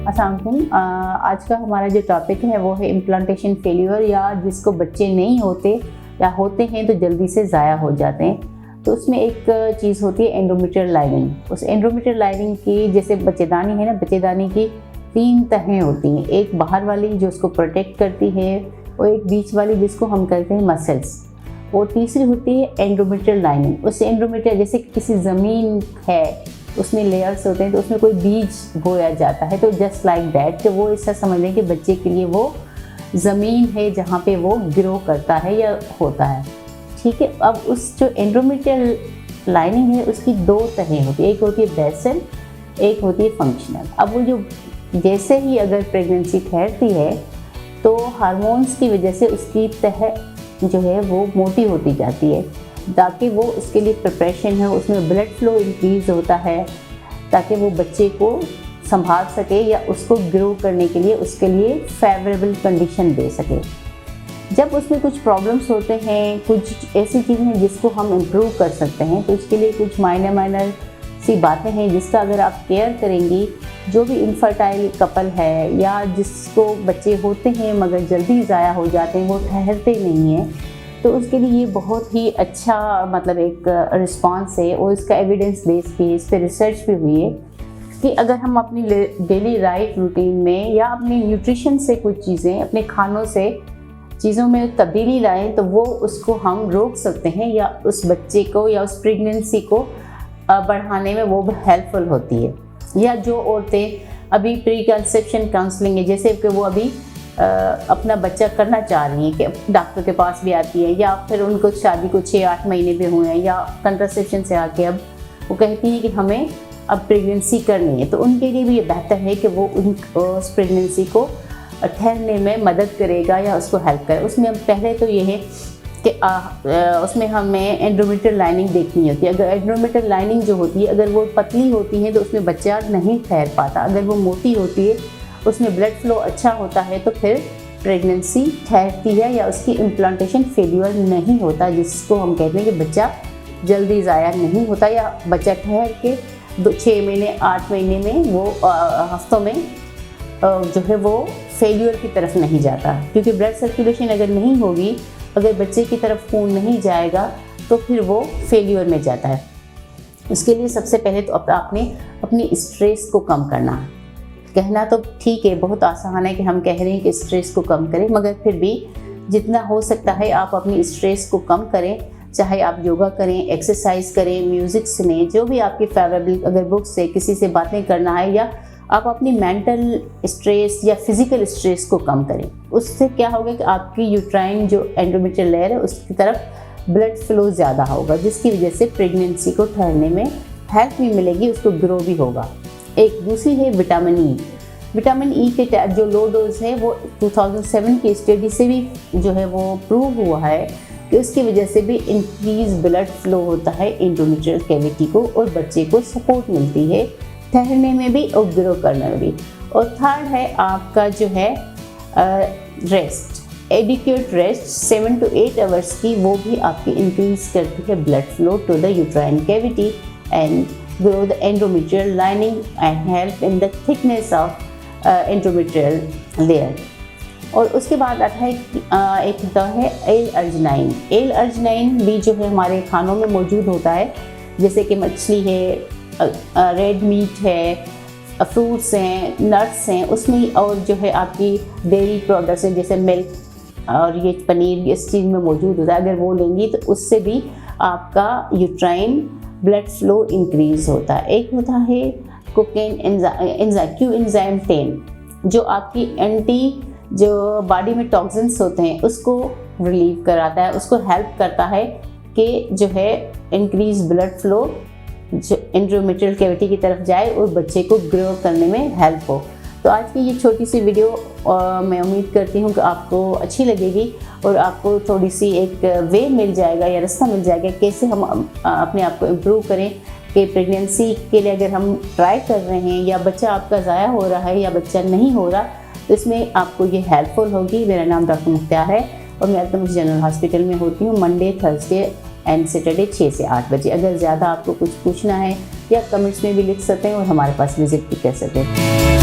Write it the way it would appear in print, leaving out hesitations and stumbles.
अस्सलाम वालेकुम। आज का हमारा जो टॉपिक है वो है इम्प्लांटेशन फेल्यूर, या जिसको बच्चे नहीं होते या होते हैं तो जल्दी से ज़ाया हो जाते हैं। तो उसमें एक चीज़ होती है एंडोमेट्रियल लाइनिंग। उस एंडोमेट्रियल लाइनिंग की, जैसे बच्चेदानी है ना, बच्चेदानी की 3 तहें होती हैं। एक बाहर वाली जो उसको प्रोटेक्ट करती है, और एक बीच वाली जिसको हम कहते हैं मसल्स, और तीसरी होती है एंडोमेट्रियल लाइनिंग। उस एंडोमेट्रियल, जैसे किसी ज़मीन है उसमें लेयर्स होते हैं, तो उसमें कोई बीज बोया जाता है, तो जस्ट लाइक दैट, तो वो ऐसा समझ लें कि बच्चे के लिए वो ज़मीन है जहाँ पे वो ग्रो करता है या होता है। ठीक है। अब उस जो एंडोमेट्रियल लाइनिंग है उसकी 2 तहें होती है, एक होती है बेसल, एक होती है फंक्शनल। अब वो जो जैसे ही अगर प्रेगनेंसी ठहरती है तो हार्मोन्स की वजह से उसकी तह जो है वो मोटी होती जाती है, ताकि वो उसके लिए प्रिपरेशन है, उसमें ब्लड फ्लो इंक्रीज़ होता है ताकि वो बच्चे को संभाल सके या उसको ग्रो करने के लिए उसके लिए फेवरेबल कंडीशन दे सके। जब उसमें कुछ प्रॉब्लम्स होते हैं, कुछ ऐसी चीज़ें हैं जिसको हम इम्प्रूव कर सकते हैं, तो उसके लिए कुछ माइनर सी बातें हैं जिसका अगर आप केयर करेंगी, जो भी इनफर्टाइल कपल है या जिसको बच्चे होते हैं मगर जल्दी ज़ाया हो जाते हैं, वो ठहरते नहीं हैं, तो उसके लिए ये बहुत ही अच्छा मतलब एक रिस्पांस है, और इसका एविडेंस बेस भी है, इस पर रिसर्च भी हुई है कि अगर हम अपनी डेली लाइफ रूटीन में या अपनी न्यूट्रिशन से कुछ चीज़ें, अपने खानों से चीज़ों में तब्दीली लाएं, तो वो उसको हम रोक सकते हैं या उस बच्चे को या उस प्रेगनेंसी को बढ़ाने में वो हेल्पफुल होती है। या जो औरतें अभी प्री कंसेप्शन काउंसलिंग है, जैसे कि वो अभी अपना बच्चा करना चाह रही हैं, कि डॉक्टर के पास भी आती है, या फिर उनको शादी को 6-8 महीने भी हुए हैं, या कंट्रासेप्शन से आके अब वो कहती हैं कि हमें अब प्रेगनेंसी करनी है, तो उनके लिए भी ये बेहतर है कि वो उस प्रेगनेंसी को ठहरने में मदद करेगा या उसको हेल्प करे। उसमें पहले तो ये है कि उसमें हमें एंडोमेट्रियल लाइनिंग देखनी होती है। अगर एंडोमेट्रियल लाइनिंग जो होती है अगर वो पतली होती है तो उसमें बच्चा नहीं ठहर पाता, अगर वो मोटी होती है उसमें ब्लड फ्लो अच्छा होता है तो फिर प्रेगनेंसी ठहरती है या उसकी इम्प्लांटेशन फेल्यूर नहीं होता, जिसको हम कहते हैं कि बच्चा जल्दी ज़ाया नहीं होता, या बच्चा ठहर के 6 महीने 8 महीने में वो हफ्तों में जो है वो फेल्यूर की तरफ नहीं जाता। क्योंकि ब्लड सर्कुलेशन अगर नहीं होगी, अगर बच्चे की तरफ खून नहीं जाएगा तो फिर वो फेल्यूर में जाता है। उसके लिए सबसे पहले तो आपने अपनी स्ट्रेस को कम करना है। कहना तो ठीक है, बहुत आसान है कि हम कह रहे हैं कि स्ट्रेस को कम करें, मगर फिर भी जितना हो सकता है आप अपनी स्ट्रेस को कम करें। चाहे आप योगा करें, एक्सरसाइज करें, म्यूज़िक सुने, जो भी आपकी फेवरेबल, अगर बुक से किसी से बातें करना है, या आप अपनी मेंटल स्ट्रेस या फिज़िकल स्ट्रेस को कम करें। उससे क्या होगा कि आपकी यूट्राइन जो एंडोमेट्रियल लेयर है उसकी तरफ ब्लड फ्लो ज़्यादा होगा, जिसकी वजह से प्रेगनेंसी को ठहरने में हेल्प भी मिलेगी, उसको ग्रो भी होगा। एक दूसरी है विटामिन ई। विटामिन ई के जो लो डोज है वो 2007 की स्टडी से भी जो है वो प्रूव हुआ है कि उसकी वजह से भी इंक्रीज ब्लड फ्लो होता है एंडोमेट्रियल कैविटी को, और बच्चे को सपोर्ट मिलती है ठहरने में भी और ग्रो करने में भी। और थर्ड है आपका जो है rest, adequate rest 7 to 8 hours की, वो भी आपकी इंक्रीज करती है blood flow to the uterine cavity and grow the endometrial lining and help in the thickness of endometrial layer. और उसके बाद आता है एक तो है एल अर्जिनाइन। एल अर्जिनाइन भी जो है हमारे खानों में मौजूद होता है, जैसे कि मछली है, रेड मीट है, फ्रूट्स हैं, नट्स हैं उसमें, और जो है आपकी डेयरी प्रोडक्ट्स हैं जैसे मिल्क और ये पनीर, इस चीज़ में मौजूद होता है। अगर वो लेंगी तो उससे भी आपका यूट्राइन ब्लड फ्लो इंक्रीज़ होता है। एक होता है कोकेन एंजाइम 10, जो आपकी एंटी जो बॉडी में टॉक्सिन्स होते हैं उसको रिलीव कराता है, उसको हेल्प करता है कि जो है इंक्रीज ब्लड फ्लो जो एंडोमेट्रियल कैविटी की तरफ जाए और बच्चे को ग्रो करने में हेल्प हो। तो आज की ये छोटी सी वीडियो मैं उम्मीद करती हूँ कि आपको अच्छी लगेगी और आपको थोड़ी सी एक वे मिल जाएगा या रास्ता मिल जाएगा कैसे हम अपने आप को इम्प्रूव करें, कि प्रेगनेंसी के लिए अगर हम ट्राई कर रहे हैं या बच्चा आपका ज़ाया हो रहा है या बच्चा नहीं हो रहा, तो इसमें आपको ये हेल्पफुल होगी। मेरा नाम डॉक्टर मुख्तार है और मैं अल्तमिश जनरल हॉस्पिटल में होती हूँ मंडे, थर्सडे एंड सैटरडे 6 से 8 बजे। अगर ज़्यादा आपको कुछ पूछना है या कमेंट्स में भी लिख सकते हैं और हमारे पास विज़िट भी कर सकते हैं।